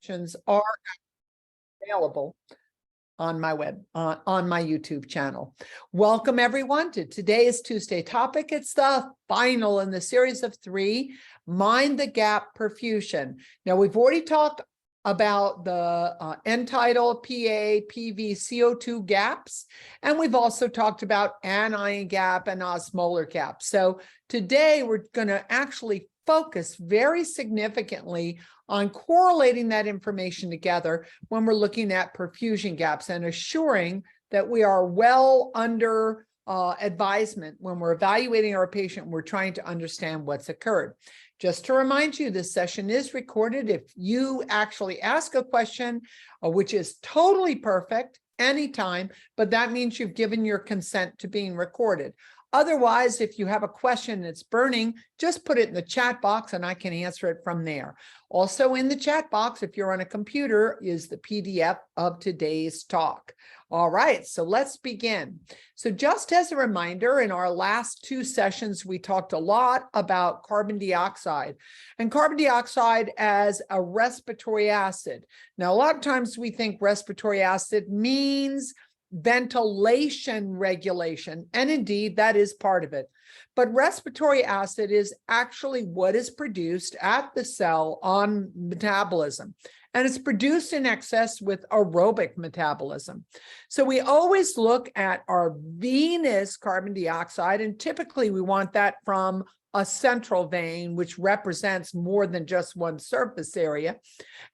sessions are available on my on my YouTube channel. Welcome everyone to today's Tuesday topic. It's the final in the series of 3, Mind the Gap Perfusion. Now we've already talked about the end-tidal, PA, PV, CO2 gaps, and we've also talked about anion gap and osmolar gap. So today we're going to actually focus very significantly on correlating that information together when we're looking at perfusion gaps and assuring that we are well under advisement when we're evaluating our patient. We're trying to understand what's occurred. Just to remind you, this session is recorded. If you actually ask a question, which is totally perfect anytime, but that means you've given your consent to being recorded. Otherwise, if you have a question that's burning, just put it in the chat box and I can answer it from there. Also in the chat box, if you're on a computer, is the PDF of today's talk. All right, so let's begin. So just as a reminder, in our last 2 sessions, we talked a lot about carbon dioxide and carbon dioxide as a respiratory acid. Now, a lot of times we think respiratory acid means ventilation regulation, and indeed that is part of it. But respiratory acid is actually what is produced at the cell on metabolism, and it's produced in excess with aerobic metabolism. So we always look at our venous carbon dioxide, and typically we want that from a central vein, which represents more than just one surface area.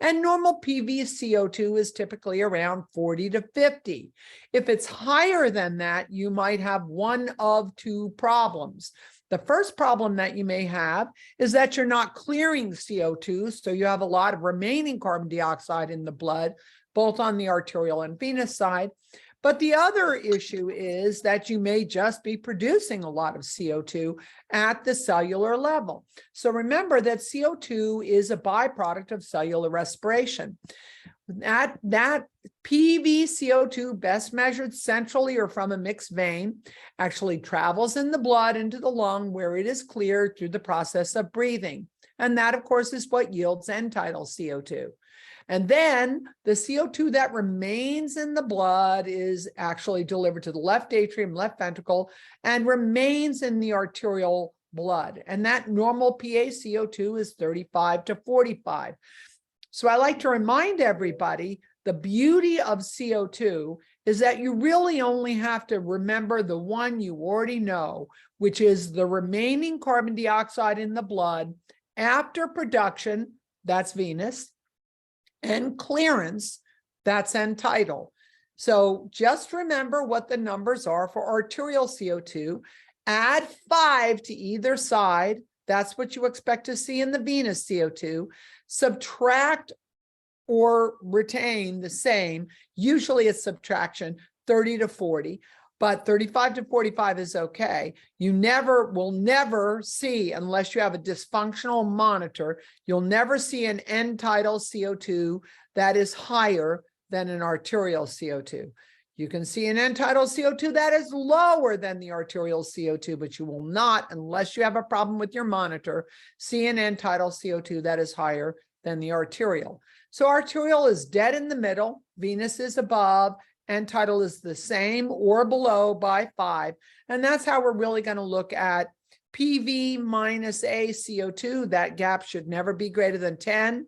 And normal PV CO2 is typically around 40 to 50. If it's higher than that, you might have one of 2 problems. The first problem that you may have is that you're not clearing CO2, so you have a lot of remaining carbon dioxide in the blood, both on the arterial and venous side. But the other issue is that you may just be producing a lot of CO2 at the cellular level. So remember that CO2 is a byproduct of cellular respiration. That PV CO2, best measured centrally or from a mixed vein, actually travels in the blood into the lung where it is cleared through the process of breathing. And that, of course, is what yields end-tidal CO2. And then the CO2 that remains in the blood is actually delivered to the left atrium, left ventricle, and remains in the arterial blood. And that normal PA CO2 is 35 to 45. So I like to remind everybody, the beauty of CO2 is that you really only have to remember the one you already know, which is the remaining carbon dioxide in the blood after production, that's venous, and clearance, that's end-tidal. So just remember what the numbers are for arterial CO2. Add 5 to either side. That's what you expect to see in the venous CO2. Subtract or retain the same. Usually it's subtraction, 30 to 40. But 35 to 45 is okay. You will never see, unless you have a dysfunctional monitor, you'll never see an end-tidal CO2 that is higher than an arterial CO2. You can see an end-tidal CO2 that is lower than the arterial CO2, but you will not, unless you have a problem with your monitor, see an end-tidal CO2 that is higher than the arterial. So arterial is dead in the middle, venous is above, end-tidal is the same or below by 5. And that's how we're really going to look at PV minus A CO2. That gap should never be greater than 10.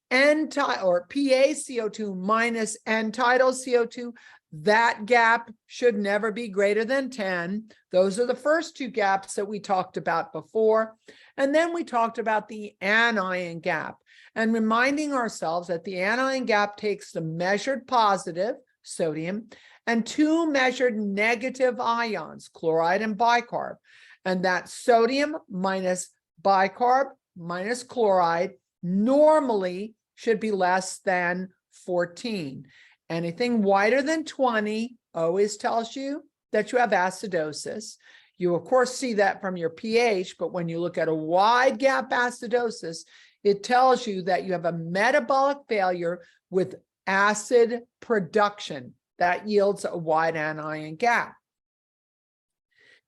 Or PA CO2 minus end-tidal CO2. That gap should never be greater than 10. Those are the first 2 gaps that we talked about before. And then we talked about the anion gap and reminding ourselves that the anion gap takes the measured positive, sodium, and 2 measured negative ions, chloride and bicarb. And that sodium minus bicarb minus chloride normally should be less than 14. Anything wider than 20 always tells you that you have acidosis. You, of course, see that from your pH, but when you look at a wide gap acidosis, it tells you that you have a metabolic failure with acid production that yields a wide anion gap.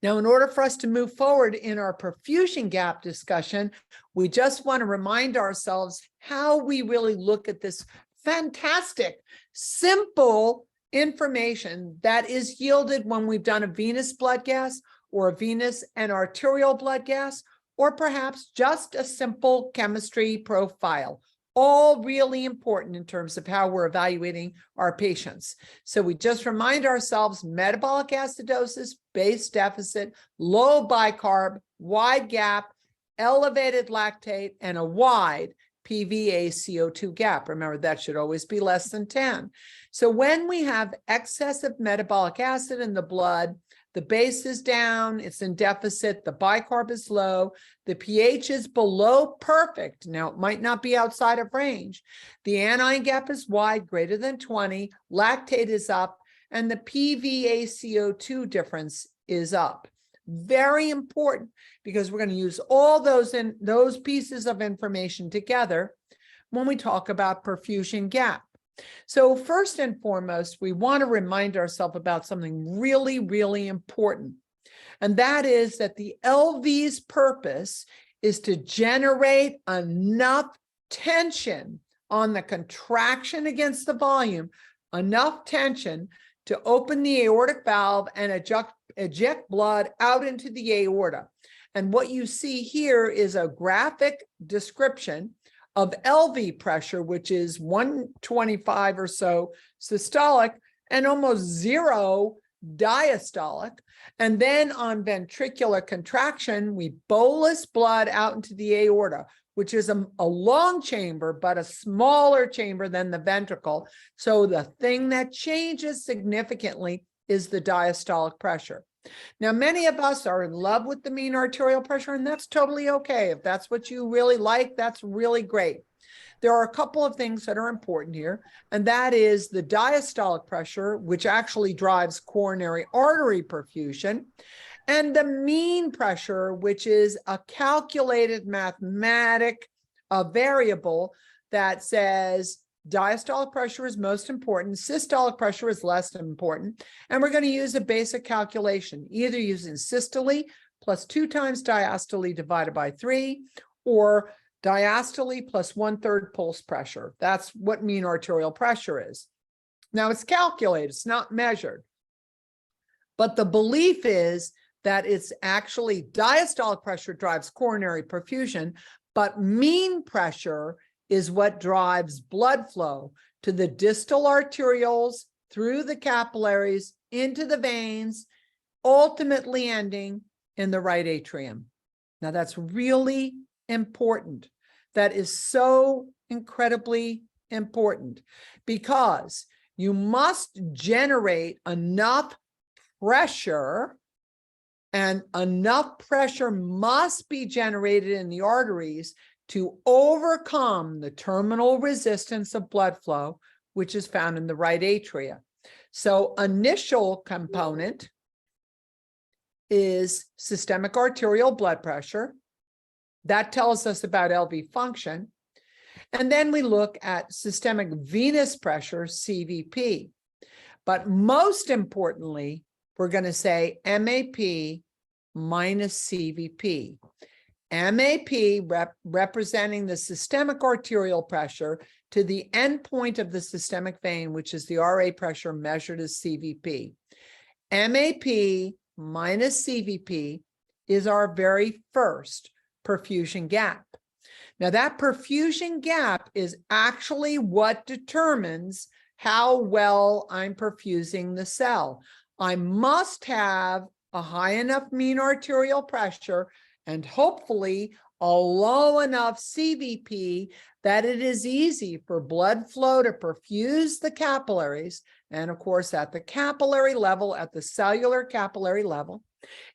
Now, in order for us to move forward in our perfusion gap discussion, we just want to remind ourselves how we really look at this fantastic, simple information that is yielded when we've done a venous blood gas or a venous and arterial blood gas, or perhaps just a simple chemistry profile. All really important in terms of how we're evaluating our patients. So we just remind ourselves metabolic acidosis, base deficit, low bicarb, wide gap, elevated lactate, and a wide PVA-CO2 gap. Remember, that should always be less than 10. So when we have excessive metabolic acid in the blood, the base is down, it's in deficit, the bicarb is low, the pH is below perfect. Now, it might not be outside of range. The anion gap is wide, greater than 20, lactate is up, and the PVA-CO2 difference is up. Very important, because we're going to use all those pieces of information together when we talk about perfusion gap. So first and foremost, we want to remind ourselves about something really, really important. And that is that the LV's purpose is to generate enough tension on the contraction against the volume, enough tension to open the aortic valve and eject blood out into the aorta. And what you see here is a graphic description of LV pressure, which is 125 or so systolic and almost 0 diastolic. And then on ventricular contraction, we bolus blood out into the aorta, which is a long chamber, but a smaller chamber than the ventricle. So the thing that changes significantly is the diastolic pressure. Now, many of us are in love with the mean arterial pressure, and that's totally okay. If that's what you really like, that's really great. There are a couple of things that are important here, and that is the diastolic pressure, which actually drives coronary artery perfusion, and the mean pressure, which is a calculated mathematic variable that says diastolic pressure is most important, systolic pressure is less important, and we're going to use a basic calculation, either using systole plus 2 times diastole divided by 3, or diastole plus 1/3 pulse pressure. That's what mean arterial pressure is. Now, it's calculated, it's not measured, but the belief is that it's actually diastolic pressure drives coronary perfusion, but mean pressure is what drives blood flow to the distal arterioles, through the capillaries, into the veins, ultimately ending in the right atrium. Now, that's really important. That is so incredibly important, because you must generate enough pressure, and enough pressure must be generated in the arteries to overcome the terminal resistance of blood flow, which is found in the right atria. So initial component is systemic arterial blood pressure. That tells us about LV function. And then we look at systemic venous pressure, CVP. But most importantly, we're going to say MAP minus CVP. MAP representing the systemic arterial pressure to the end point of the systemic vein, which is the RA pressure measured as CVP. MAP minus CVP is our very first perfusion gap. Now, that perfusion gap is actually what determines how well I'm perfusing the cell. I must have a high enough mean arterial pressure and hopefully a low enough CVP that it is easy for blood flow to perfuse the capillaries. And of course, at the capillary level, at the cellular capillary level,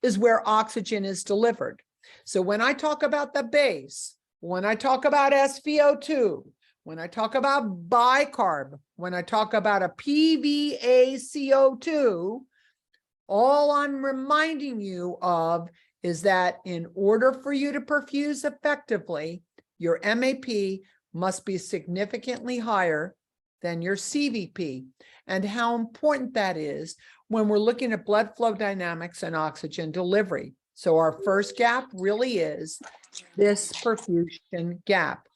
is where oxygen is delivered. So when I talk about the base, when I talk about SVO2, when I talk about bicarb, when I talk about a PVA-CO2, all I'm reminding you of is that in order for you to perfuse effectively, your MAP must be significantly higher than your CVP, and how important that is when we're looking at blood flow dynamics and oxygen delivery. So our first gap really is this perfusion gap.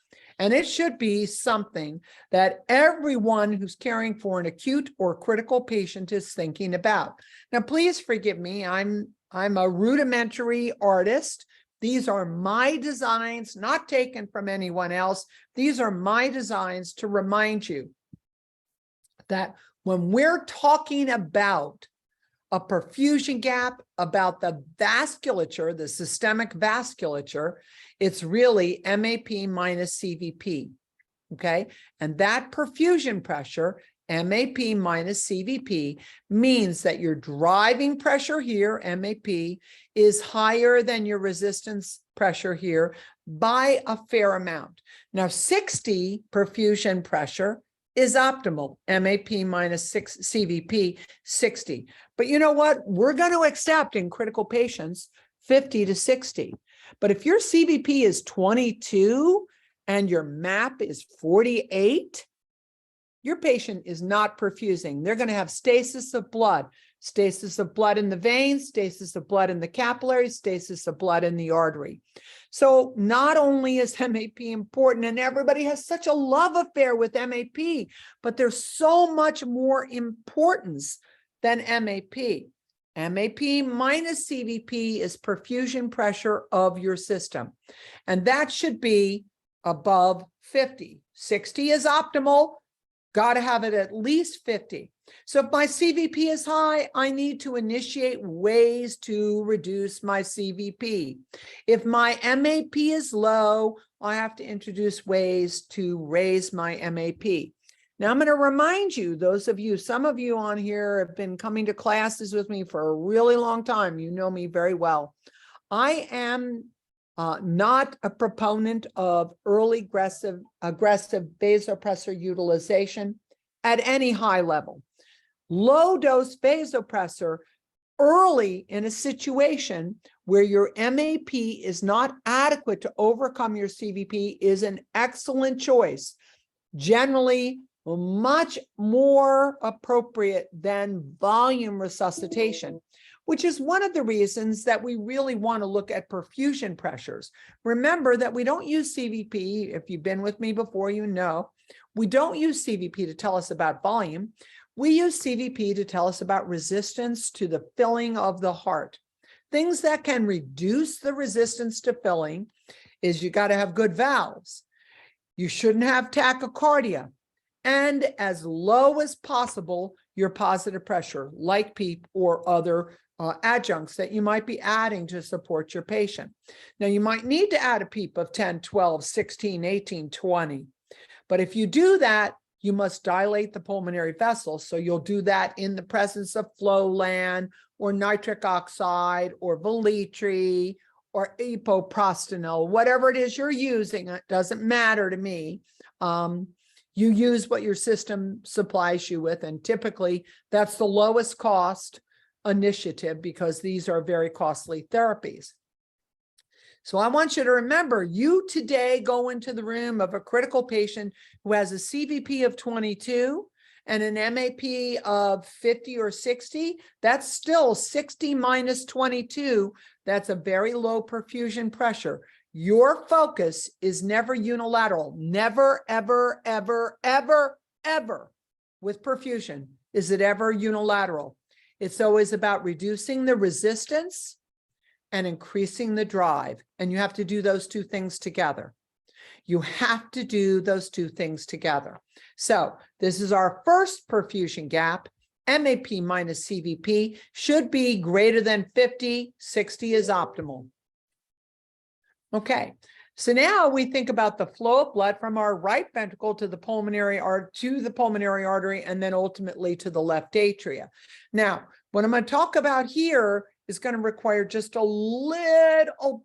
And it should be something that everyone who's caring for an acute or critical patient is thinking about. Now, please forgive me. I'm a rudimentary artist. These are my designs, not taken from anyone else. These are my designs to remind you that when we're talking about a perfusion gap, about the vasculature, the systemic vasculature, it's really MAP minus CVP, okay? And that perfusion pressure, MAP minus CVP, means that your driving pressure here, MAP, is higher than your resistance pressure here by a fair amount. Now, 60 perfusion pressure is optimal, MAP minus CVP, 60. But you know what? We're going to accept in critical patients 50 to 60. But if your CVP is 22 and your MAP is 48, your patient is not perfusing. They're going to have stasis of blood in the veins, stasis of blood in the capillaries, stasis of blood in the artery. So not only is MAP important, and everybody has such a love affair with MAP, but there's so much more importance than MAP. MAP minus CVP is perfusion pressure of your system, and that should be above 50. 60 is optimal. Got to have it at least 50. So if my CVP is high, I need to initiate ways to reduce my CVP. If my MAP is low, I have to introduce ways to raise my MAP. Now, I'm going to remind you, those of you, some of you on here have been coming to classes with me for a really long time. You know me very well. I am not a proponent of early aggressive vasopressor utilization at any high level. Low dose vasopressor early in a situation where your MAP is not adequate to overcome your CVP is an excellent choice. Generally, much more appropriate than volume resuscitation, which is one of the reasons that we really want to look at perfusion pressures. Remember that we don't use CVP. If you've been with me before, you know, we don't use CVP to tell us about volume. We use CVP to tell us about resistance to the filling of the heart. Things that can reduce the resistance to filling is you got to have good valves. You shouldn't have tachycardia. And as low as possible, your positive pressure, like PEEP or other adjuncts that you might be adding to support your patient. Now, you might need to add a PEEP of 10, 12, 16, 18, 20. But if you do that, you must dilate the pulmonary vessels. So you'll do that in the presence of Flolan or nitric oxide or Velitri or epoprostenol, whatever it is you're using. It doesn't matter to me. You use what your system supplies you with, and typically that's the lowest cost initiative because these are very costly therapies. So I want you to remember, you today go into the room of a critical patient who has a CVP of 22 and an MAP of 50 or 60. That's still 60 minus 22. That's a very low perfusion pressure. Your focus is never unilateral. Never, ever, ever, ever, ever with perfusion is it ever unilateral. It's always about reducing the resistance and increasing the drive. And you have to do those two things together. You have to do those two things together. So this is our first perfusion gap. MAP minus CVP should be greater than 50. 60 is optimal. Okay, so now we think about the flow of blood from our right ventricle to the pulmonary artery, and then ultimately to the left atria. Now, what I'm going to talk about here is going to require just a little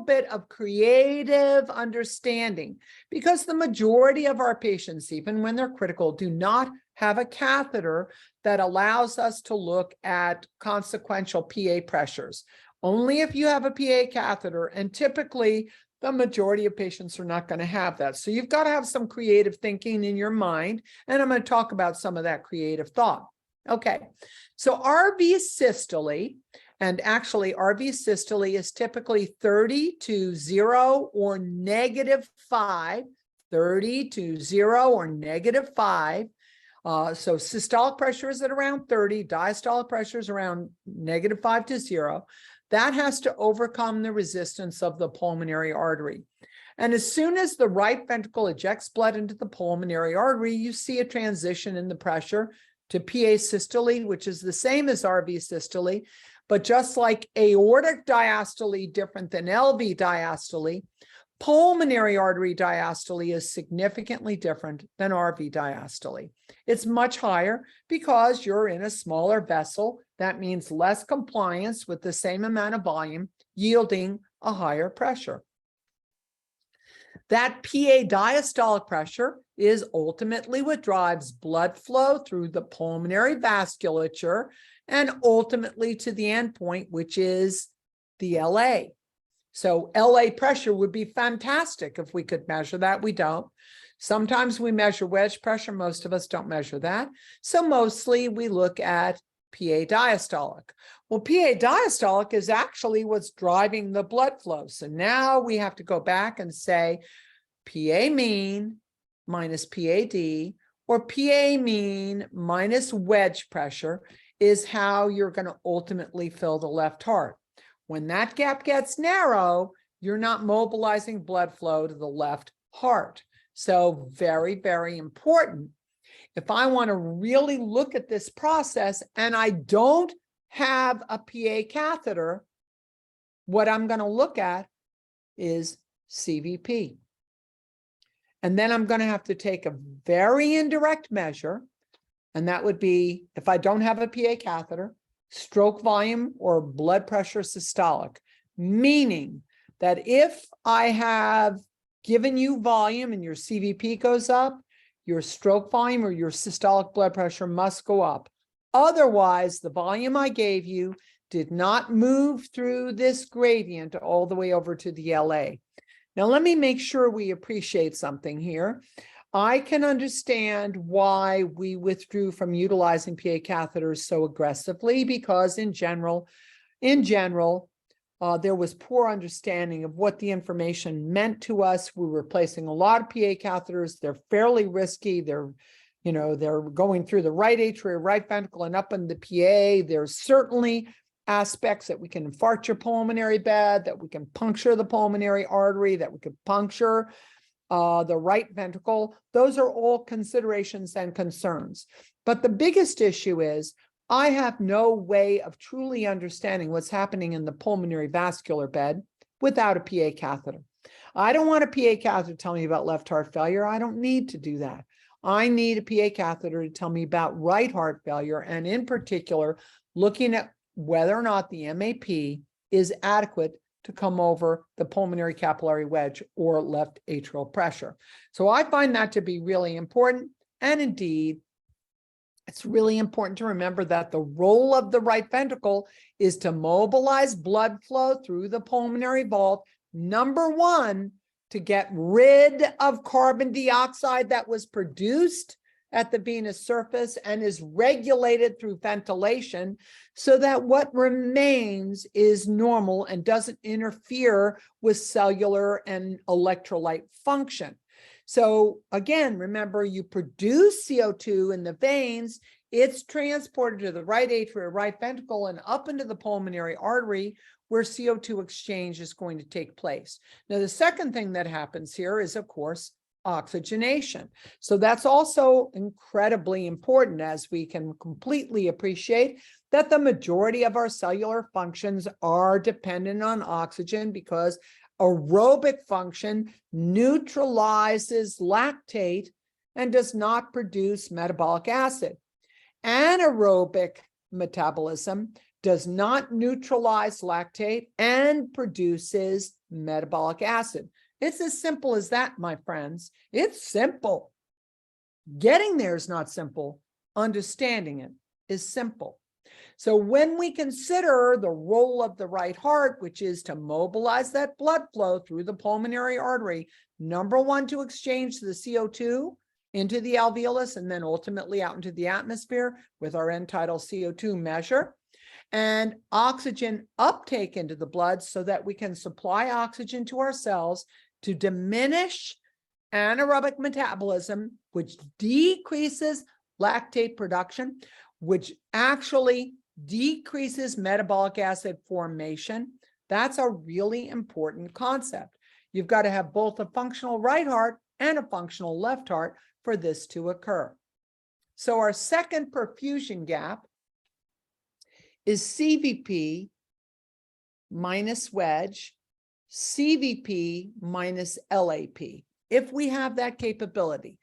bit of creative understanding, because the majority of our patients, even when they're critical, do not have a catheter that allows us to look at consequential PA pressures. Only if you have a PA catheter, and typically The majority of patients are not going to have that. So you've got to have some creative thinking in your mind. And I'm going to talk about some of that creative thought. Okay, so RV systole, and actually RV systole is typically 30 to 0 or -5, 30 to 0 or -5. So systolic pressure is at around 30, diastolic pressure is around -5 to 0. That has to overcome the resistance of the pulmonary artery. And as soon as the right ventricle ejects blood into the pulmonary artery, you see a transition in the pressure to PA systole, which is the same as RV systole, but just like aortic diastole different than LV diastole, pulmonary artery diastole is significantly different than RV diastole. It's much higher because you're in a smaller vessel. That means less compliance with the same amount of volume, yielding a higher pressure. That PA diastolic pressure is ultimately what drives blood flow through the pulmonary vasculature and ultimately to the endpoint, which is the LA. So LA pressure would be fantastic if we could measure that. We don't. Sometimes we measure wedge pressure. Most of us don't measure that. So mostly we look at PA diastolic. Well, PA diastolic is actually what's driving the blood flow. So now we have to go back and say PA mean minus PAD, or PA mean minus wedge pressure is how you're going to ultimately fill the left heart. When that gap gets narrow, you're not mobilizing blood flow to the left heart. So very, very important. If I want to really look at this process and I don't have a PA catheter, what I'm going to look at is CVP. And then I'm going to have to take a very indirect measure, and that would be, if I don't have a PA catheter, stroke volume or blood pressure systolic, meaning that if I have given you volume and your CVP goes up, your stroke volume or your systolic blood pressure must go up. Otherwise, the volume I gave you did not move through this gradient all the way over to the LA. Now, let me make sure we appreciate something here. I can understand why we withdrew from utilizing PA catheters so aggressively, because in general, there was poor understanding of what the information meant to us. We were placing a lot of PA catheters. They're fairly risky. They're going through the right atrial, right ventricle, and up in the PA. There's certainly aspects that we can infarct your pulmonary bed, that we can puncture the pulmonary artery, that we could puncture the right ventricle. Those are all considerations and concerns. But the biggest issue is I have no way of truly understanding what's happening in the pulmonary vascular bed without a PA catheter. I don't want a PA catheter to tell me about left heart failure. I don't need to do that. I need a PA catheter to tell me about right heart failure, and in particular, looking at whether or not the MAP is adequate to come over the pulmonary capillary wedge or left atrial pressure. So I find that to be really important. And indeed, it's really important to remember that the role of the right ventricle is to mobilize blood flow through the pulmonary vault, number one, to get rid of carbon dioxide that was produced at the venous surface and is regulated through ventilation, so that what remains is normal and doesn't interfere with cellular and electrolyte function. So again, remember, you produce CO2 in the veins, it's transported to the right atrial, right ventricle, and up into the pulmonary artery, where CO2 exchange is going to take place. Now, the second thing that happens here is, of course, oxygenation. So that's also incredibly important, as we can completely appreciate that the majority of our cellular functions are dependent on oxygen, because aerobic function neutralizes lactate and does not produce metabolic acid. Anaerobic metabolism does not neutralize lactate and produces metabolic acid. It's as simple as that, my friends. It's simple. Getting there is not simple. Understanding it is simple. So when we consider the role of the right heart, which is to mobilize that blood flow through the pulmonary artery, number one, to exchange the CO2 into the alveolus and then ultimately out into the atmosphere with our end-tidal CO2 measure, and oxygen uptake into the blood so that we can supply oxygen to our cells to diminish anaerobic metabolism, which decreases lactate production, which actually decreases metabolic acid formation. That's a really important concept. You've got to have both a functional right heart and a functional left heart for this to occur. So our second perfusion gap is CVP minus wedge, CVP minus LAP, if we have that capability.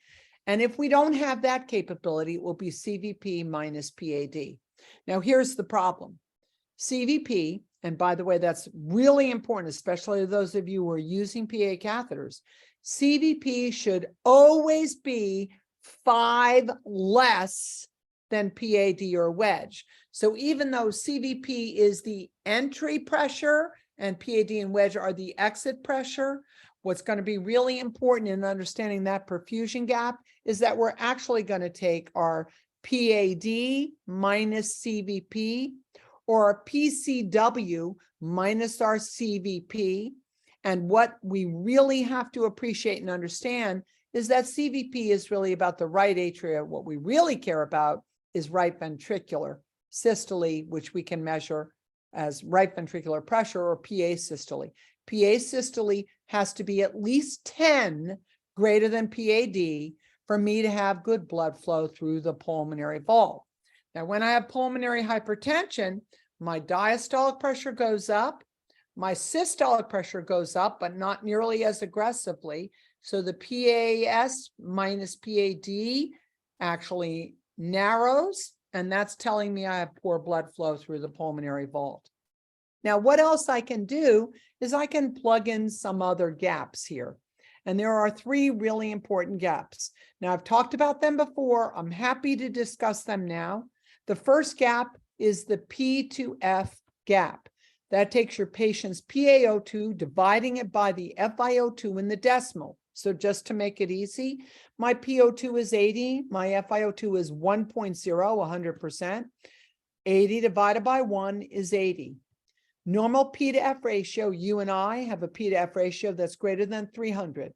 And if we don't have that capability, it will be CVP minus PAD. Now, here's the problem. CVP, and by the way, that's really important, especially those of you who are using PA catheters, CVP should always be 5 less than PAD or wedge. So even though CVP is the entry pressure and PAD and wedge are the exit pressure, what's going to be really important in understanding that perfusion gap is that we're actually going to take our PAD minus CVP or our PCW minus our CVP. And what we really have to appreciate and understand is that CVP is really about the right atria. What we really care about is right ventricular systole, which we can measure as right ventricular pressure, or PA systole. PA systole has to be at least 10 greater than PAD for me to have good blood flow through the pulmonary valve. Now, when I have pulmonary hypertension, my diastolic pressure goes up, my systolic pressure goes up, but not nearly as aggressively. So the PAS minus PAD actually narrows, and that's telling me I have poor blood flow through the pulmonary vault. Now, what else I can do is I can plug in some other gaps here. And there are 3 really important gaps. Now, I've talked about them before. I'm happy to discuss them now. The first gap is the P to F gap. That takes your patient's PaO2, dividing it by the FiO2 in the decimal. So just to make it easy, my PO2 is 80, my FiO2 is 1.0, 100%. 80 divided by 1 is 80. Normal P to F ratio, you and I have a P to F ratio that's greater than 300.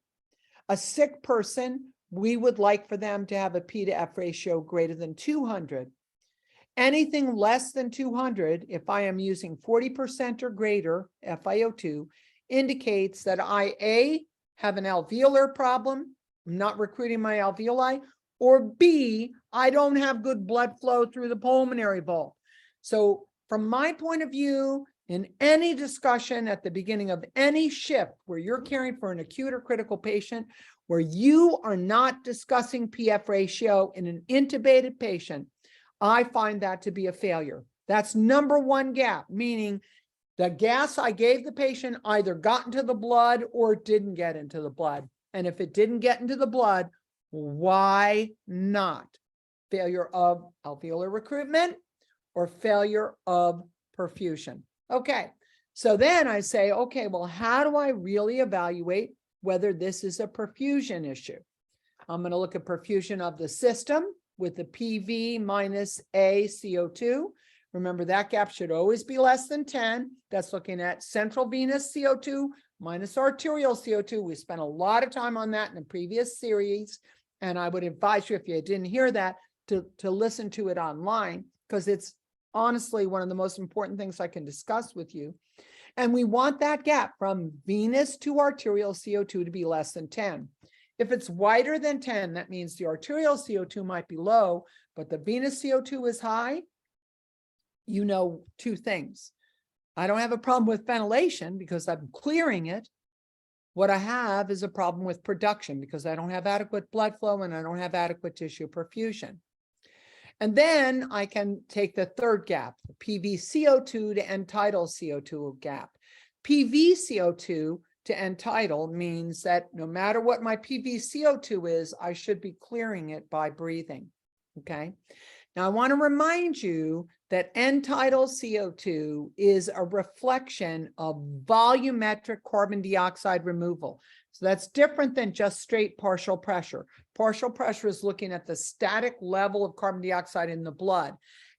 A sick person, we would like for them to have a P to F ratio greater than 200. Anything less than 200, if I am using 40% or greater FiO2, indicates that I, A, have an alveolar problem, I'm not recruiting my alveoli, or B, I don't have good blood flow through the pulmonary valve. So from my point of view, in any discussion at the beginning of any shift where you're caring for an acute or critical patient, where you are not discussing PF ratio in an intubated patient, I find that to be a failure. That's number 1 gap, meaning the gas I gave the patient either got into the blood or didn't get into the blood. And if it didn't get into the blood, why not? Failure of alveolar recruitment or failure of perfusion. Okay, so then I say, okay, well, how do I really evaluate whether this is a perfusion issue? I'm going to look at perfusion of the system with the PV minus A CO2. Remember, that gap should always be less than 10. That's looking at central venous CO2 minus arterial CO2. We spent a lot of time on that in the previous series, and I would advise you, if you didn't hear that, to listen to it online, because it's honestly one of the most important things I can discuss with you. And we want that gap from venous to arterial CO2 to be less than 10. If it's wider than 10, that means the arterial CO2 might be low, but the venous CO2 is high. You know 2 things. I don't have a problem with ventilation because I'm clearing it. What I have is a problem with production because I don't have adequate blood flow and I don't have adequate tissue perfusion. And then I can take the third gap, the PVCO2 to end-tidal CO2 gap. PVCO2 to end-tidal means that no matter what my PVCO2 is, I should be clearing it by breathing, okay? Now, I want to remind you that end-tidal CO2 is a reflection of volumetric carbon dioxide removal. So that's different than just straight partial pressure. Partial pressure is looking at the static level of carbon dioxide in the blood.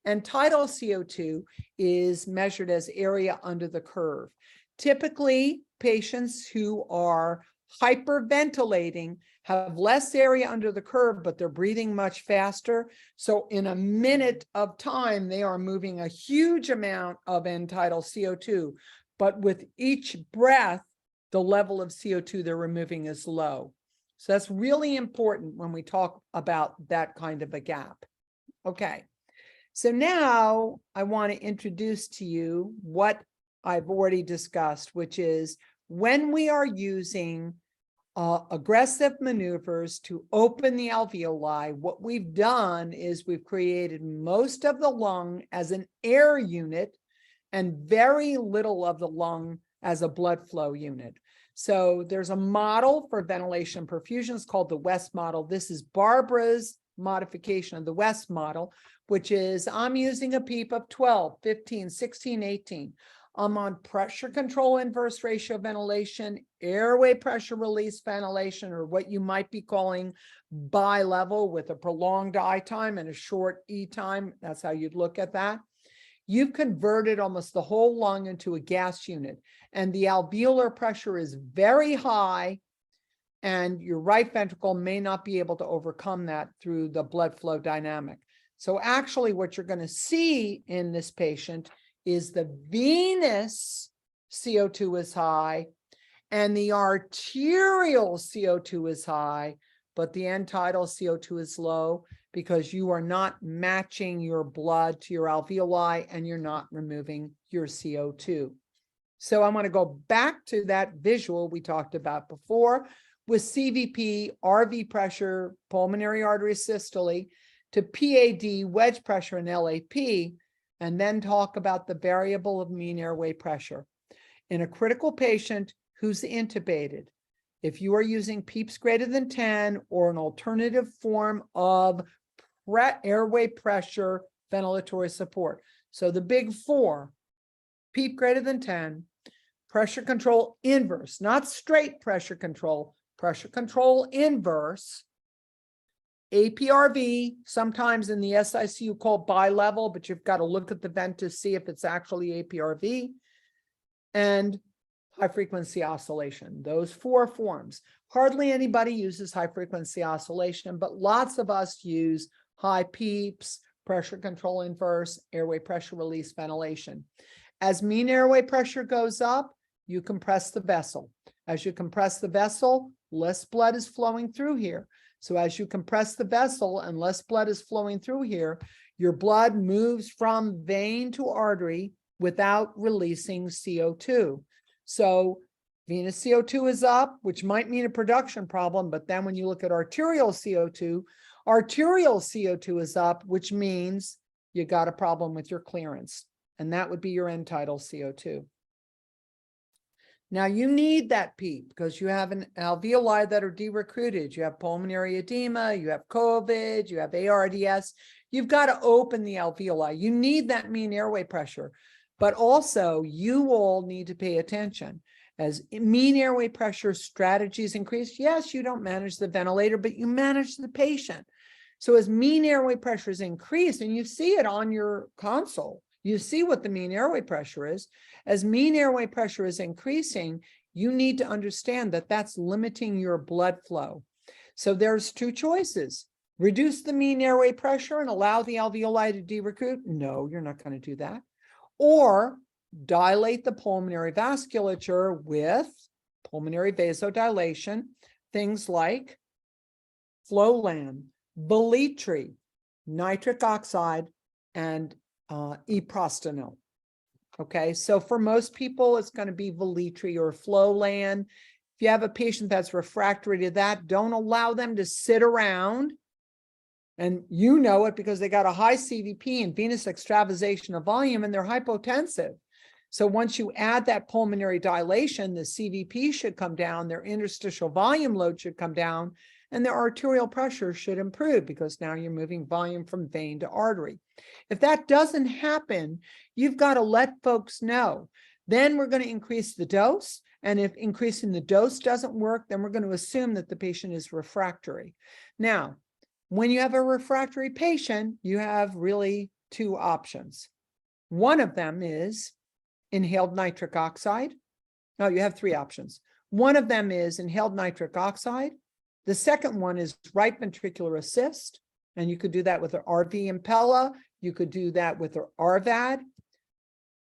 And tidal CO2 is measured as area under the curve. Typically, patients who are hyperventilating have less area under the curve, but they're breathing much faster. So in a minute of time, they are moving a huge amount of end-tidal CO2. But with each breath, the level of CO2 they're removing is low. So that's really important when we talk about that kind of a gap. Okay. So now I want to introduce to you what I've already discussed, which is when we are using aggressive maneuvers to open the alveoli, what we've done is we've created most of the lung as an air unit and very little of the lung as a blood flow unit. So there's a model for ventilation and perfusion. It's called the West model. This is Barbara's modification of the West model, which is I'm using a PEEP of 12, 15, 16, 18. I'm on pressure control inverse ratio ventilation, airway pressure release ventilation, or what you might be calling bi-level with a prolonged I time and a short E time. That's how you'd look at that. You've converted almost the whole lung into a gas unit, and the alveolar pressure is very high, and your right ventricle may not be able to overcome that through the blood flow dynamic. So actually what you're going to see in this patient is the venous CO2 is high and the arterial CO2 is high, but the end-tidal CO2 is low because you are not matching your blood to your alveoli and you're not removing your CO2. So I'm going to go back to that visual we talked about before with CVP, RV pressure, pulmonary artery systole, to PAD, wedge pressure, and LAP, and then talk about the variable of mean airway pressure. In a critical patient who's intubated, if you are using PEEPs greater than 10 or an alternative form of airway pressure ventilatory support. So the big four, PEEP greater than 10, pressure control inverse, not straight pressure control inverse, APRV, sometimes in the SICU called bi-level, but you've got to look at the vent to see if it's actually APRV, and high frequency oscillation. Those four forms. Hardly anybody uses high frequency oscillation, but lots of us use high PEEPs, pressure control inverse, airway pressure release ventilation. As mean airway pressure goes up, you compress the vessel. As you compress the vessel, less blood is flowing through here. So as you compress the vessel and less blood is flowing through here, your blood moves from vein to artery without releasing CO2. So venous CO2 is up, which might mean a production problem, but then when you look at arterial CO2 is up, which means you got a problem with your clearance, and that would be your end-tidal CO2. Now you need that PEEP because you have an alveoli that are derecruited. You have pulmonary edema, you have COVID, you have ARDS. You've got to open the alveoli. You need that mean airway pressure, but also you all need to pay attention. As mean airway pressure strategies increase, yes, you don't manage the ventilator, but you manage the patient. So as mean airway pressure is increased, and you see it on your console, you see what the mean airway pressure is. As mean airway pressure is increasing, you need to understand that that's limiting your blood flow. So there's two choices. Reduce the mean airway pressure and allow the alveoli to derecruit. No, you're not going to do that. Or dilate the pulmonary vasculature with pulmonary vasodilation, things like Flolan, Velitri, nitric oxide, and eprostenol. Okay, so for most people, it's going to be Velitri or Flolan. If you have a patient that's refractory to that, don't allow them to sit around. And you know it because they got a high CVP and venous extravasation of volume, and they're hypotensive. So once you add that pulmonary dilation, the CVP should come down, their interstitial volume load should come down, and their arterial pressure should improve because now you're moving volume from vein to artery. If that doesn't happen, you've got to let folks know. Then we're going to increase the dose. And if increasing the dose doesn't work, then we're going to assume that the patient is refractory. Now, when you have a refractory patient, you have really two options. One of them is inhaled nitric oxide. No, you have three options. One of them is inhaled nitric oxide. The second one is right ventricular assist. And you could do that with an RV Impella. You could do that with an RVAD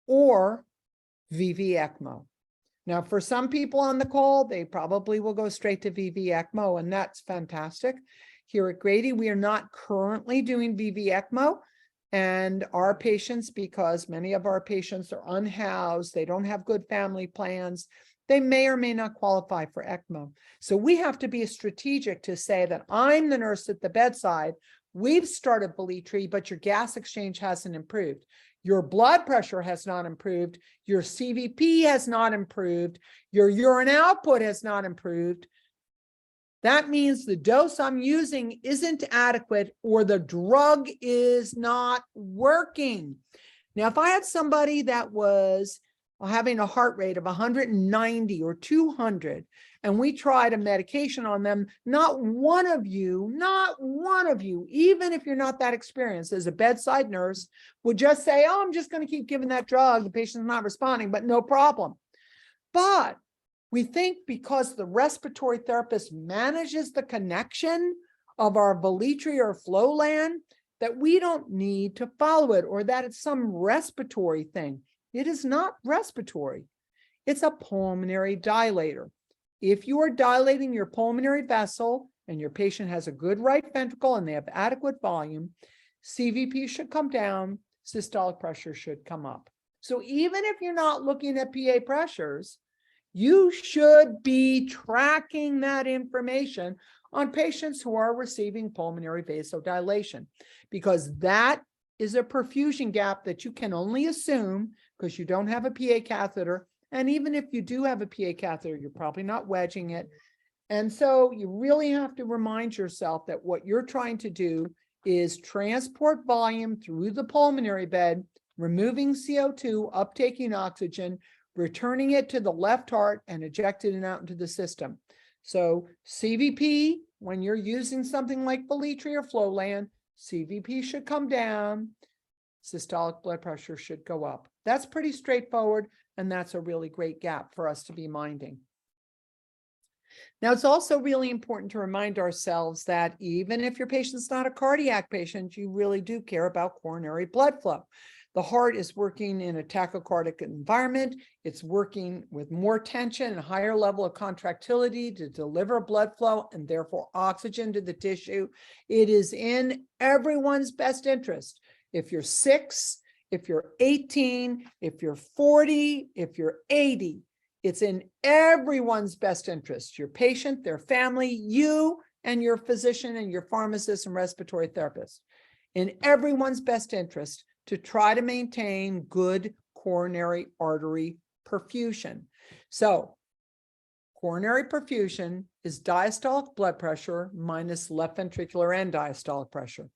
or VV ECMO. Now, for some people on the call, they probably will go straight to VV ECMO, and that's fantastic. Here at Grady, we are not currently doing VV ECMO, and our patients, because many of our patients are unhoused, they don't have good family plans, they may or may not qualify for ECMO. So we have to be strategic to say that I'm the nurse at the bedside. We've started Velitri, but your gas exchange hasn't improved. Your blood pressure has not improved. Your CVP has not improved. Your urine output has not improved. That means the dose I'm using isn't adequate or the drug is not working. Now, if I had somebody that was having a heart rate of 190 or 200, and we tried a medication on them, not one of you, even if you're not that experienced as a bedside nurse, would just say, oh, I'm just going to keep giving that drug. The patient's not responding, but no problem. But we think because the respiratory therapist manages the connection of our Velitri or Flolan, that we don't need to follow it, or that it's some respiratory thing. It is not respiratory. It's a pulmonary dilator. If you are dilating your pulmonary vessel and your patient has a good right ventricle and they have adequate volume, CVP should come down, systolic pressure should come up. So even if you're not looking at PA pressures, you should be tracking that information on patients who are receiving pulmonary vasodilation, because that is a perfusion gap that you can only assume because you don't have a PA catheter. And even if you do have a PA catheter, you're probably not wedging it. And so you really have to remind yourself that what you're trying to do is transport volume through the pulmonary bed, removing CO2, uptaking oxygen, returning it to the left heart and ejecting it out into the system. So CVP, when you're using something like Velitri or Flolan, CVP should come down, systolic blood pressure should go up. That's pretty straightforward, and that's a really great gap for us to be minding. Now, it's also really important to remind ourselves that even if your patient's not a cardiac patient, you really do care about coronary blood flow. The heart is working in a tachycardic environment. It's working with more tension and higher level of contractility to deliver blood flow and therefore oxygen to the tissue. It is in everyone's best interest. If you're 6, if you're 18, if you're 40, if you're 80, it's in everyone's best interest, your patient, their family, you and your physician and your pharmacist and respiratory therapist, in everyone's best interest to try to maintain good coronary artery perfusion. So coronary perfusion is diastolic blood pressure minus left ventricular end diastolic pressure.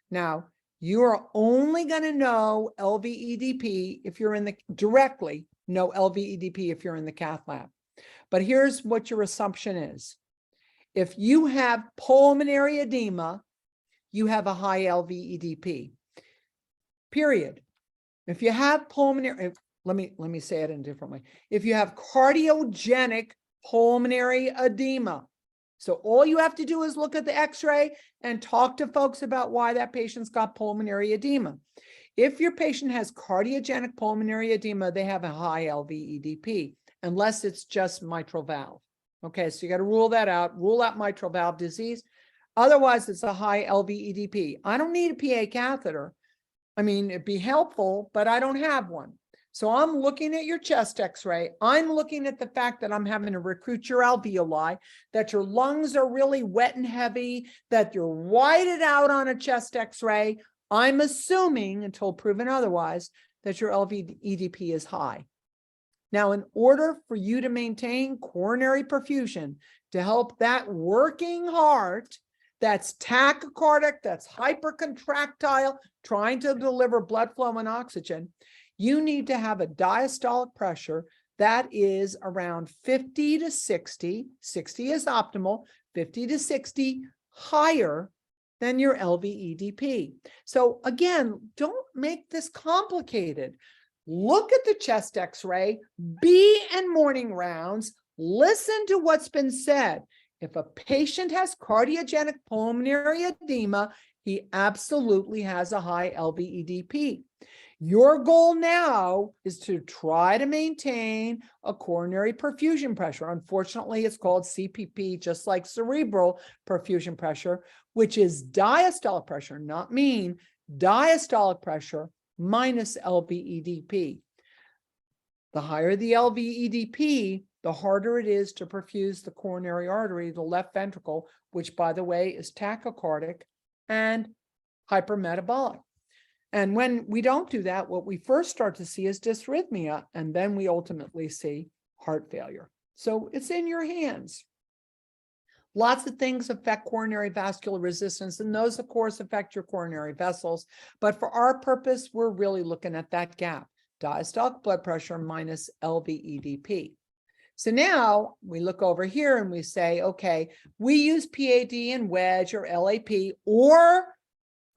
Now, you are only going to know LVEDP if you're in the directly know LVEDP if you're in the cath lab. But here's what your assumption is. If you have pulmonary edema, you have a high LVEDP. Period. If you have pulmonary, let me say it in a different way. If you have cardiogenic pulmonary edema, so all you have to do is look at the x-ray and talk to folks about why that patient's got pulmonary edema. If your patient has cardiogenic pulmonary edema, they have a high LVEDP, unless it's just mitral valve. Okay, so you got to rule that out, rule out mitral valve disease. Otherwise, it's a high LVEDP. I don't need a PA catheter. I mean, it'd be helpful, but I don't have one. So I'm looking at your chest x-ray. I'm looking at the fact that I'm having to recruit your alveoli, that your lungs are really wet and heavy, that you're whited out on a chest x-ray. I'm assuming, until proven otherwise, that your LVEDP is high. Now, in order for you to maintain coronary perfusion, to help that working heart that's tachycardic, that's hypercontractile, trying to deliver blood flow and oxygen, you need to have a diastolic pressure that is around 50 to 60. 60 is optimal, 50 to 60 higher than your LVEDP. So again, don't make this complicated. Look at the chest X-ray, be in morning rounds, listen to what's been said. If a patient has cardiogenic pulmonary edema, he absolutely has a high LVEDP. Your goal now is to try to maintain a coronary perfusion pressure. Unfortunately, it's called CPP, just like cerebral perfusion pressure, which is diastolic pressure, not mean, diastolic pressure minus LVEDP. The higher the LVEDP, the harder it is to perfuse the coronary artery, the left ventricle, which, by the way, is tachycardic and hypermetabolic. And when we don't do that, what we first start to see is dysrhythmia, and then we ultimately see heart failure. So it's in your hands. Lots of things affect coronary vascular resistance, and those, of course, affect your coronary vessels. But for our purpose, we're really looking at that gap, diastolic blood pressure minus LVEDP. So now we look over here and we say, okay, we use PAD and wedge or LAP or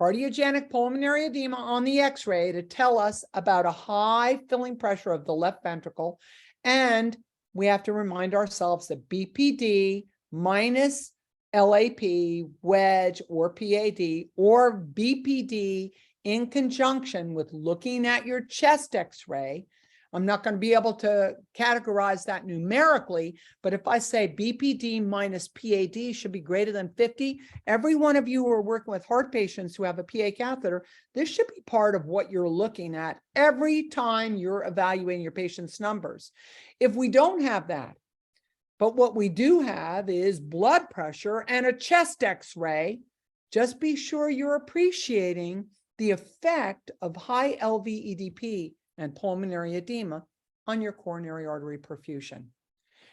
cardiogenic pulmonary edema on the X-ray to tell us about a high filling pressure of the left ventricle. And we have to remind ourselves that BPD minus LAP, wedge, or PAD, or BPD in conjunction with looking at your chest X-ray. I'm not going to be able to categorize that numerically, but if I say BPD minus PAD should be greater than 50, every one of you who are working with heart patients who have a PA catheter, this should be part of what you're looking at every time you're evaluating your patient's numbers. If we don't have that, but what we do have is blood pressure and a chest X-ray, just be sure you're appreciating the effect of high LVEDP and pulmonary edema on your coronary artery perfusion.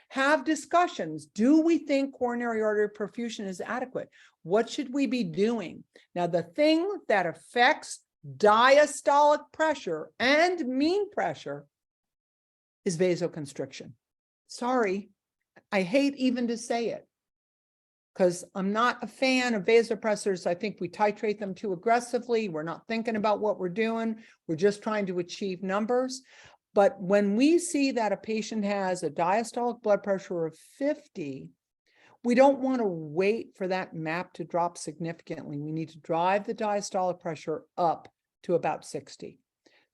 Have discussions. Do we think coronary artery perfusion is adequate? What should we be doing? Now, the thing that affects diastolic pressure and mean pressure is vasoconstriction. Sorry, I hate even to say it, because I'm not a fan of vasopressors. I think we titrate them too aggressively. We're not thinking about what we're doing. We're just trying to achieve numbers. But when we see that a patient has a diastolic blood pressure of 50, we don't want to wait for that map to drop significantly. We need to drive the diastolic pressure up to about 60.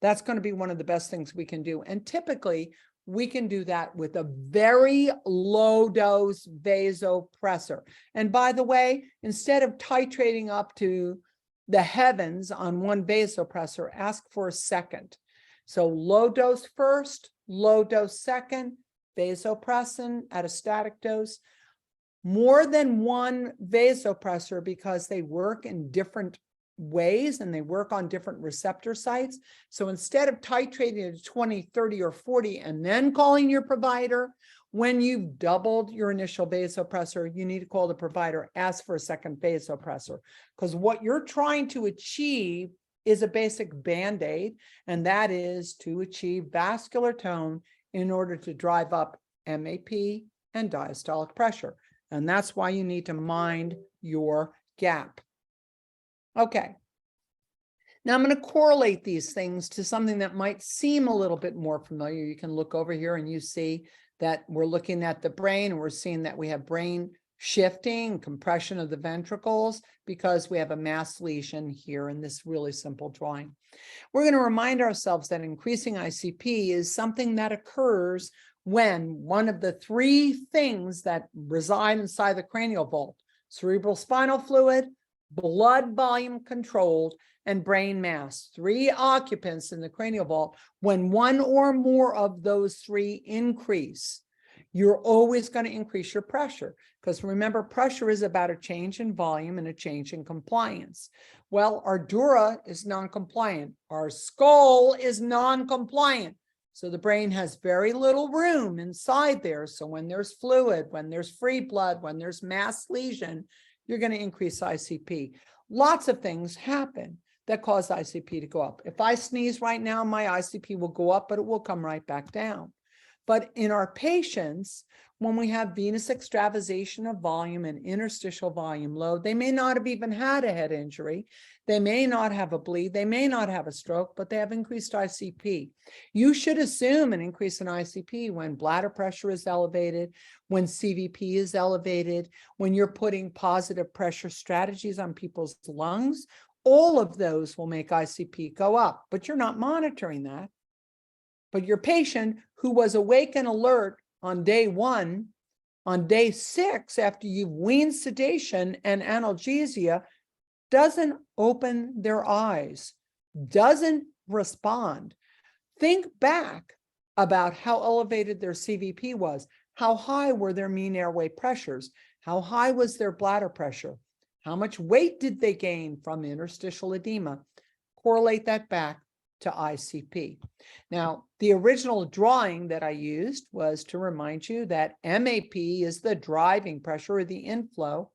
That's going to be one of the best things we can do. And typically, we can do that with a very low dose vasopressor. And by the way, instead of titrating up to the heavens on one vasopressor, ask for a second. So low dose first, low dose second, vasopressin at a static dose. More than one vasopressor because they work in different ways and they work on different receptor sites. So instead of titrating to 20, 30, or 40 and then calling your provider, when you've doubled your initial vasopressor, you need to call the provider, ask for a second vasopressor, because what you're trying to achieve is a basic Band-Aid, and that is to achieve vascular tone in order to drive up MAP and diastolic pressure. And that's why you need to mind your gap. Okay. Now I'm going to correlate these things to something that might seem a little bit more familiar. You can look over here and you see that we're looking at the brain, and we're seeing that we have brain shifting, compression of the ventricles, because we have a mass lesion here in this really simple drawing. We're going to remind ourselves that increasing ICP is something that occurs when one of the three things that reside inside the cranial vault, cerebral spinal fluid, blood volume controlled, and brain mass, three occupants in the cranial vault. When one or more of those three increase, you're always going to increase your pressure, because remember, pressure is about a change in volume and a change in compliance. Well, our dura is non-compliant. Our skull is non-compliant. So the brain has very little room inside there. So when there's fluid, when there's free blood, when there's mass lesion, you're going to increase ICP. Lots of things happen that cause ICP to go up. If I sneeze right now, my ICP will go up, but it will come right back down. But in our patients, when we have venous extravasation of volume and interstitial volume load, they may not have even had a head injury. They may not have a bleed. They may not have a stroke, but they have increased ICP. You should assume an increase in ICP when bladder pressure is elevated, when CVP is elevated, when you're putting positive pressure strategies on people's lungs. All of those will make ICP go up, but you're not monitoring that. But your patient who was awake and alert on day 1, on day 6, after you've weaned sedation and analgesia, doesn't open their eyes, doesn't respond. Think back about how elevated their CVP was. How high were their mean airway pressures? How high was their bladder pressure? How much weight did they gain from interstitial edema? Correlate that back to ICP. Now, the original drawing that I used was to remind you that MAP is the driving pressure or the inflow,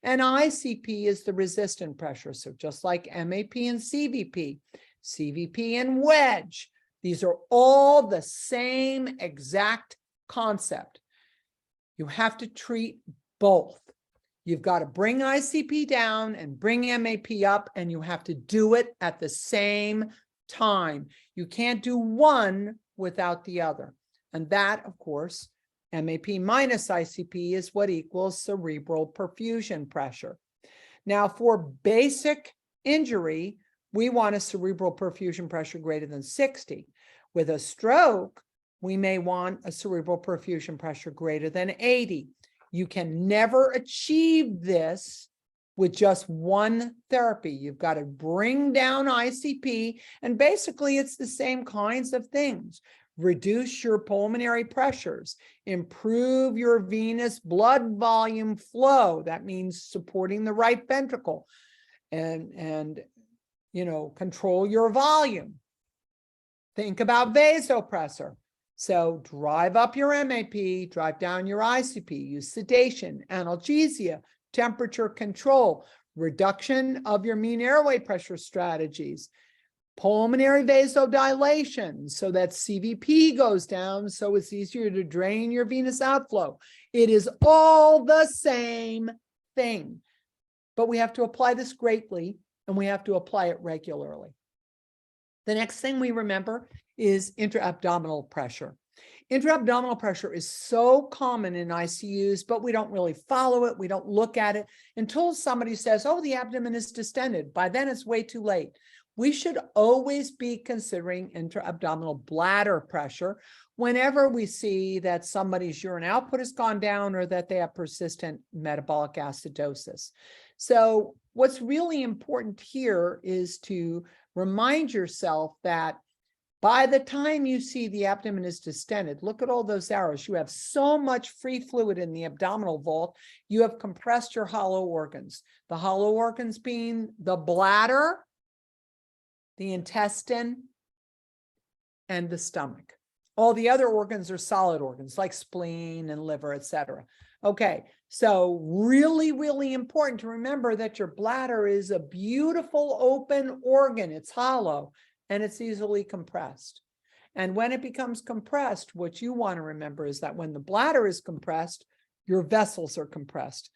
and ICP is the resistant pressure. So just like MAP and CVP, CVP and wedge, these are all the same exact concept. You have to treat both. You've got to bring ICP down and bring MAP up, and you have to do it at the same time. You can't do one without the other. And that, of course, MAP minus ICP is what equals cerebral perfusion pressure. Now, for basic injury, we want a cerebral perfusion pressure greater than 60. With a stroke, we may want a cerebral perfusion pressure greater than 80. You can never achieve this with just one therapy. You've got to bring down ICP, and basically it's the same kinds of things. Reduce your pulmonary pressures, improve your venous blood volume flow. That means supporting the right ventricle, and control your volume. Think about vasopressor. So drive up your MAP, drive down your ICP, use sedation, analgesia, temperature control, reduction of your mean airway pressure strategies, pulmonary vasodilation so that CVP goes down so it's easier to drain your venous outflow. It is all the same thing, but we have to apply this greatly, and we have to apply it regularly. The next thing we remember is intra-abdominal pressure. Intra-abdominal pressure is so common in ICUs, but we don't really follow it. We don't look at it until somebody says, oh, the abdomen is distended. By then it's way too late. We should always be considering intra-abdominal bladder pressure whenever we see that somebody's urine output has gone down or that they have persistent metabolic acidosis. So what's really important here is to remind yourself that by the time you see the abdomen is distended, look at all those arrows. You have so much free fluid in the abdominal vault, you have compressed your hollow organs. The hollow organs being the bladder, the intestine, and the stomach. All the other organs are solid organs like spleen and liver, etc. Okay, so really, really important to remember that your bladder is a beautiful open organ. It's hollow and it's easily compressed. And when it becomes compressed, what you want to remember is that when the bladder is compressed, your vessels are compressed.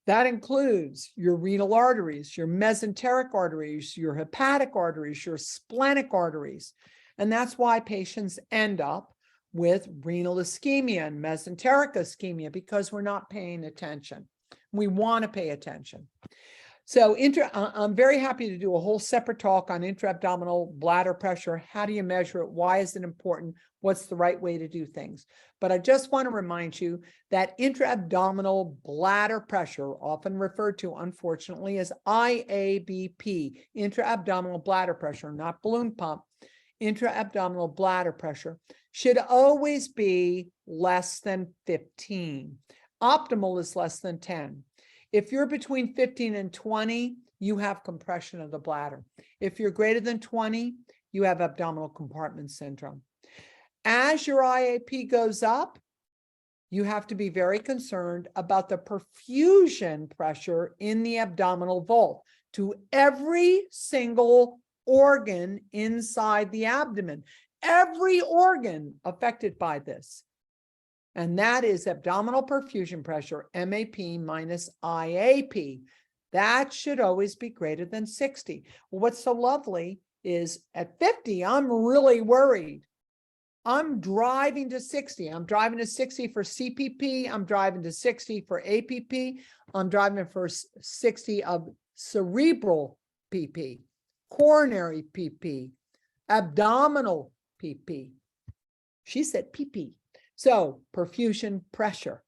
That includes your renal arteries, your mesenteric arteries, your hepatic arteries, your splenic arteries. And that's why patients end up with renal ischemia and mesenteric ischemia, because we're not paying attention. We want to pay attention. So I'm very happy to do a whole separate talk on intra-abdominal bladder pressure. How do you measure it? Why is it important? What's the right way to do things? But I just want to remind you that intra-abdominal bladder pressure, often referred to, unfortunately, as IABP, intra-abdominal bladder pressure, not balloon pump, intra-abdominal bladder pressure, should always be less than 15. Optimal is less than 10. If you're between 15 and 20, you have compression of the bladder. If you're greater than 20, you have abdominal compartment syndrome. as your IAP goes up, you have to be very concerned about the perfusion pressure in the abdominal vault to every single organ inside the abdomen, every organ affected by this. And that is abdominal perfusion pressure, MAP minus IAP. That should always be greater than 60. Well, what's so lovely is at 50, I'm really worried. I'm driving to 60. I'm driving to 60 for CPP. I'm driving to 60 for APP. I'm driving for 60 of cerebral PP, coronary PP, abdominal PP. She said PP. So perfusion pressure.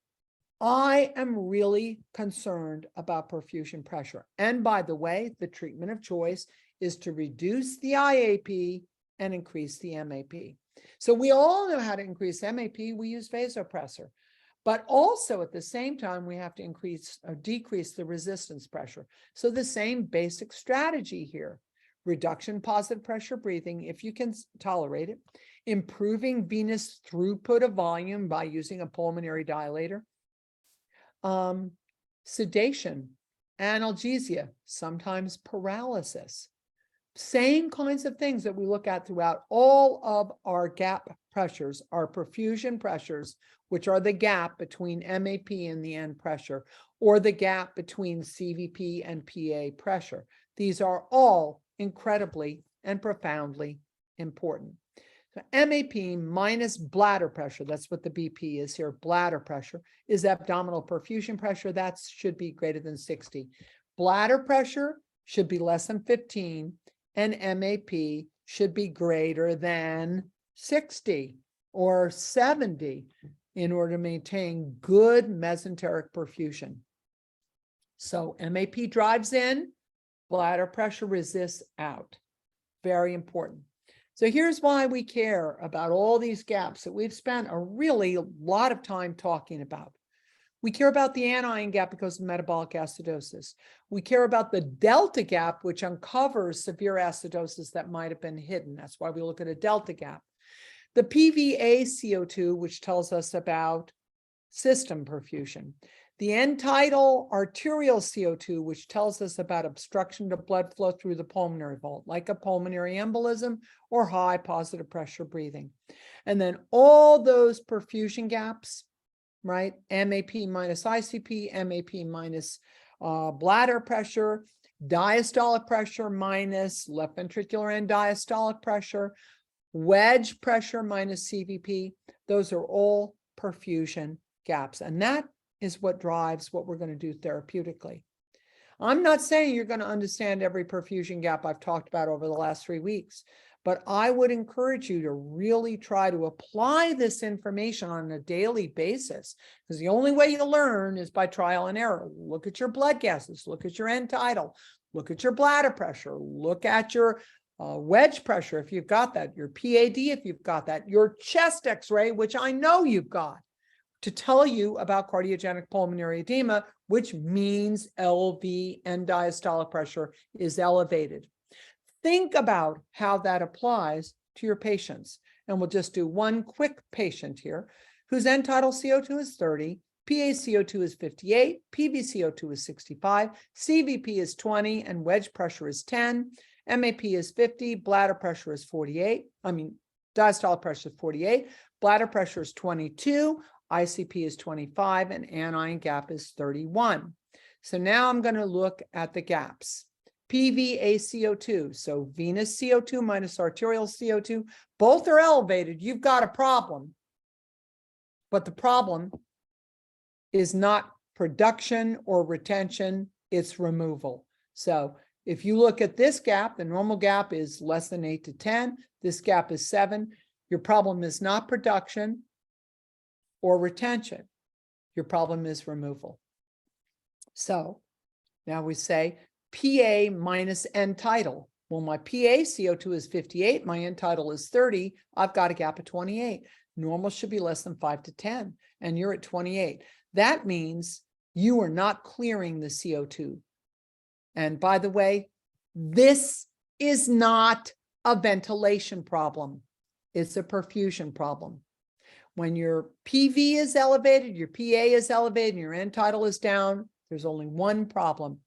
I am really concerned about perfusion pressure. And by the way, the treatment of choice is to reduce the IAP and increase the MAP. So we all know how to increase MAP. We use vasopressor. But also at the same time, we have to increase or decrease the resistance pressure. So the same basic strategy here. Reduction positive pressure breathing, if you can tolerate it. Improving venous throughput of volume by using a pulmonary dilator. Sedation, analgesia, sometimes paralysis. Same kinds of things that we look at throughout all of our gap pressures, our perfusion pressures, which are the gap between MAP and the end pressure, or the gap between CVP and PA pressure. These are all incredibly and profoundly important. So MAP minus bladder pressure, that's what the BP is here, bladder pressure, is abdominal perfusion pressure. That should be greater than 60. Bladder pressure should be less than 15, and MAP should be greater than 60 or 70 in order to maintain good mesenteric perfusion. So MAP drives in, bladder pressure resists out. Very important. So here's why we care about all these gaps that we've spent a really lot of time talking about. We care about the anion gap because of metabolic acidosis. We care about the delta gap, which uncovers severe acidosis that might have been hidden. That's why we look at a delta gap. The PVA-CO2, which tells us about system perfusion. The end-tidal arterial CO2, which tells us about obstruction to blood flow through the pulmonary vault, like a pulmonary embolism or high positive pressure breathing. And then all those perfusion gaps, right? MAP minus ICP, MAP minus bladder pressure, diastolic pressure minus left ventricular end diastolic pressure, wedge pressure minus CVP. Those are all perfusion gaps. And that is what drives what we're going to do therapeutically. I'm not saying you're going to understand every perfusion gap I've talked about over the last 3 weeks, but I would encourage you to really try to apply this information on a daily basis, because the only way you learn is by trial and error. Look at your blood gases, look at your end tidal, look at your bladder pressure, look at your wedge pressure if you've got that, your PAD if you've got that, your chest x-ray, which I know you've got, to tell you about cardiogenic pulmonary edema, which means LV and diastolic pressure is elevated. Think about how that applies to your patients. And we'll just do one quick patient here whose end tidal CO2 is 30, PA CO2 is 58, PV CO2 is 65, CVP is 20, and wedge pressure is 10, MAP is 50, bladder pressure is 48, diastolic pressure is 48, bladder pressure is 22, ICP is 25, and anion gap is 31. So now I'm going to look at the gaps. PVA-CO2, so venous CO2 minus arterial CO2, both are elevated. You've got a problem. But the problem is not production or retention, it's removal. So if you look at this gap, the normal gap is less than 8 to 10. This gap is 7. Your problem is not production or retention. Your problem is removal. So now we say PA minus end tidal. Well, my PA CO2 is 58, my end tidal is 30. I've got a gap of 28. Normal should be less than 5 to 10, and you're at 28. That means you are not clearing the CO2. And by the way, this is not a ventilation problem. It's a perfusion problem. When your PV is elevated, your PA is elevated, and your end tidal is down, there's only one problem,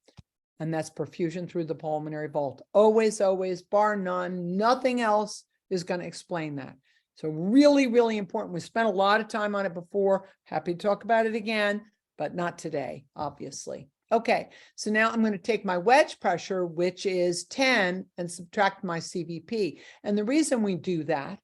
and that's perfusion through the pulmonary vault. Always, always, bar none, nothing else is going to explain that. So really, really important. We spent a lot of time on it before. Happy to talk about it again, but not today, obviously. Okay, so now I'm going to take my wedge pressure, which is 10, and subtract my CVP. And the reason we do that,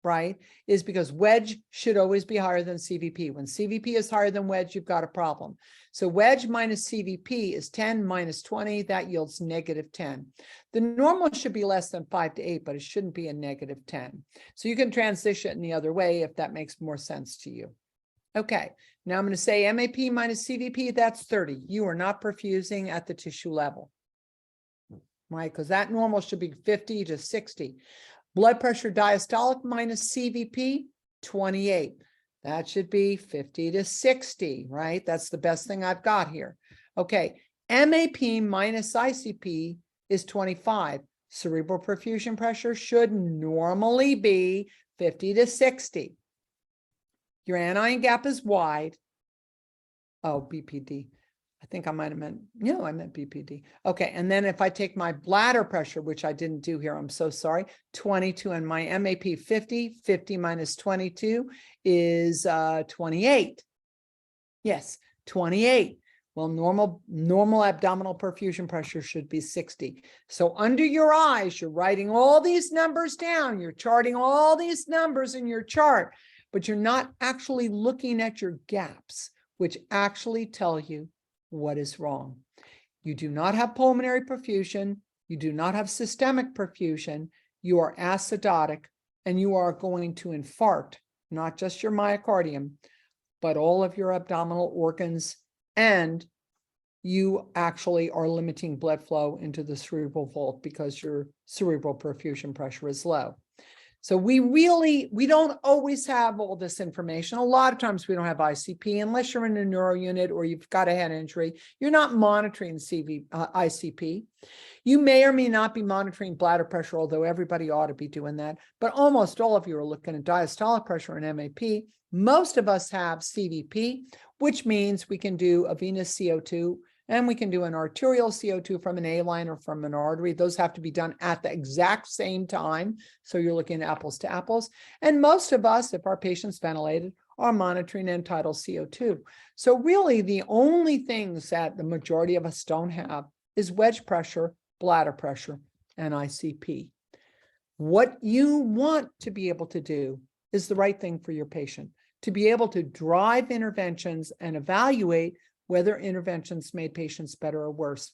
right, is because wedge should always be higher than CVP. When CVP is higher than wedge, you've got a problem. So wedge minus CVP is 10 minus 20. That yields -10. The normal should be less than 5 to 8, but it shouldn't be a -10. So you can transition the other way if that makes more sense to you. Okay, now I'm going to say MAP minus CVP, that's 30. You are not perfusing at the tissue level, right? Because that normal should be 50 to 60. Blood pressure diastolic minus CVP, 28. That should be 50 to 60, right? That's the best thing I've got here. Okay, MAP minus ICP is 25. Cerebral perfusion pressure should normally be 50 to 60. Your anion gap is wide. Oh, BPD. I think I might have meant, no, I meant BPD. Okay, and then if I take my bladder pressure, which I didn't do here, I'm so sorry, 22, and my MAP 50, 50 minus 22 is 28. Yes, 28. Well, normal abdominal perfusion pressure should be 60. So under your eyes, you're writing all these numbers down. You're charting all these numbers in your chart, but you're not actually looking at your gaps, which actually tell you what is wrong. You do not have pulmonary perfusion. You do not have systemic perfusion. You are acidotic, and you are going to infarct, not just your myocardium, but all of your abdominal organs, and you actually are limiting blood flow into the cerebral vault because your cerebral perfusion pressure is low. So we don't always have all this information. A lot of times we don't have ICP unless you're in a neuro unit or you've got a head injury. You're not monitoring ICP. You may or may not be monitoring bladder pressure, although everybody ought to be doing that. But almost all of you are looking at diastolic pressure and MAP. Most of us have CVP, which means we can do a venous CO2 and we can do an arterial CO2 from an A line or from an artery. Those have to be done at the exact same time. So you're looking at apples to apples. And most of us, if our patient's ventilated, are monitoring end-tidal CO2. So really the only things that the majority of us don't have is wedge pressure, bladder pressure, and ICP. What you want to be able to do is the right thing for your patient, to be able to drive interventions and evaluate whether interventions made patients better or worse.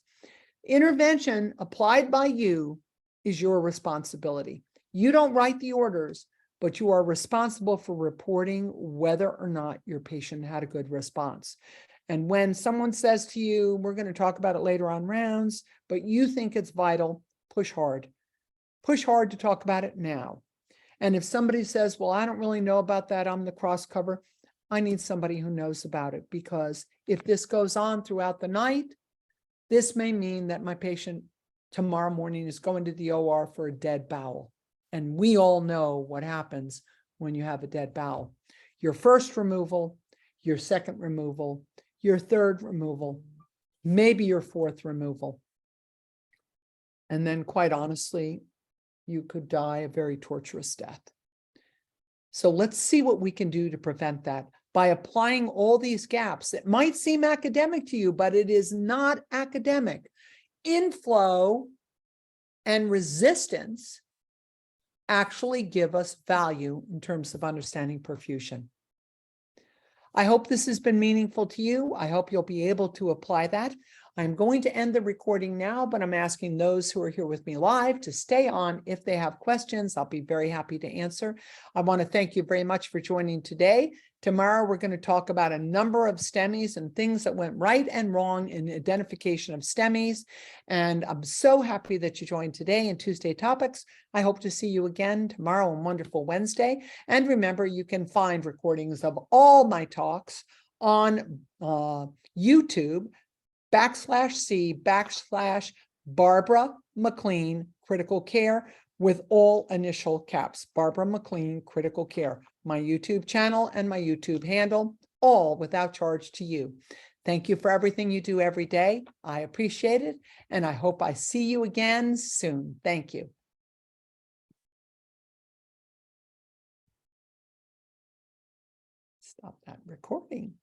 Intervention applied by you is your responsibility. You don't write the orders, but you are responsible for reporting whether or not your patient had a good response. And when someone says to you, we're going to talk about it later on rounds, but you think it's vital, push hard. Push hard to talk about it now. And if somebody says, well, I don't really know about that, I'm the cross cover, I need somebody who knows about it, because if this goes on throughout the night, this may mean that my patient tomorrow morning is going to the OR for a dead bowel. And we all know what happens when you have a dead bowel. Your first removal, your second removal, your third removal, maybe your fourth removal. And then quite honestly, you could die a very torturous death. So let's see what we can do to prevent that by applying all these gaps. It might seem academic to you, but it is not academic. Inflow and resistance actually give us value in terms of understanding perfusion. I hope this has been meaningful to you. I hope you'll be able to apply that. I'm going to end the recording now, but I'm asking those who are here with me live to stay on. If they have questions, I'll be very happy to answer. I want to thank you very much for joining today. Tomorrow, we're going to talk about a number of STEMIs and things that went right and wrong in identification of STEMIs. And I'm so happy that you joined today in Tuesday Topics. I hope to see you again tomorrow on Wonderful Wednesday. And remember, you can find recordings of all my talks on YouTube, /C/Barbara McLean Critical Care. with all initial caps. Barbara McLean, Critical Care, my YouTube channel and my YouTube handle, all without charge to you. Thank you for everything you do every day. I appreciate it, and I hope I see you again soon. Thank you. Stop that recording.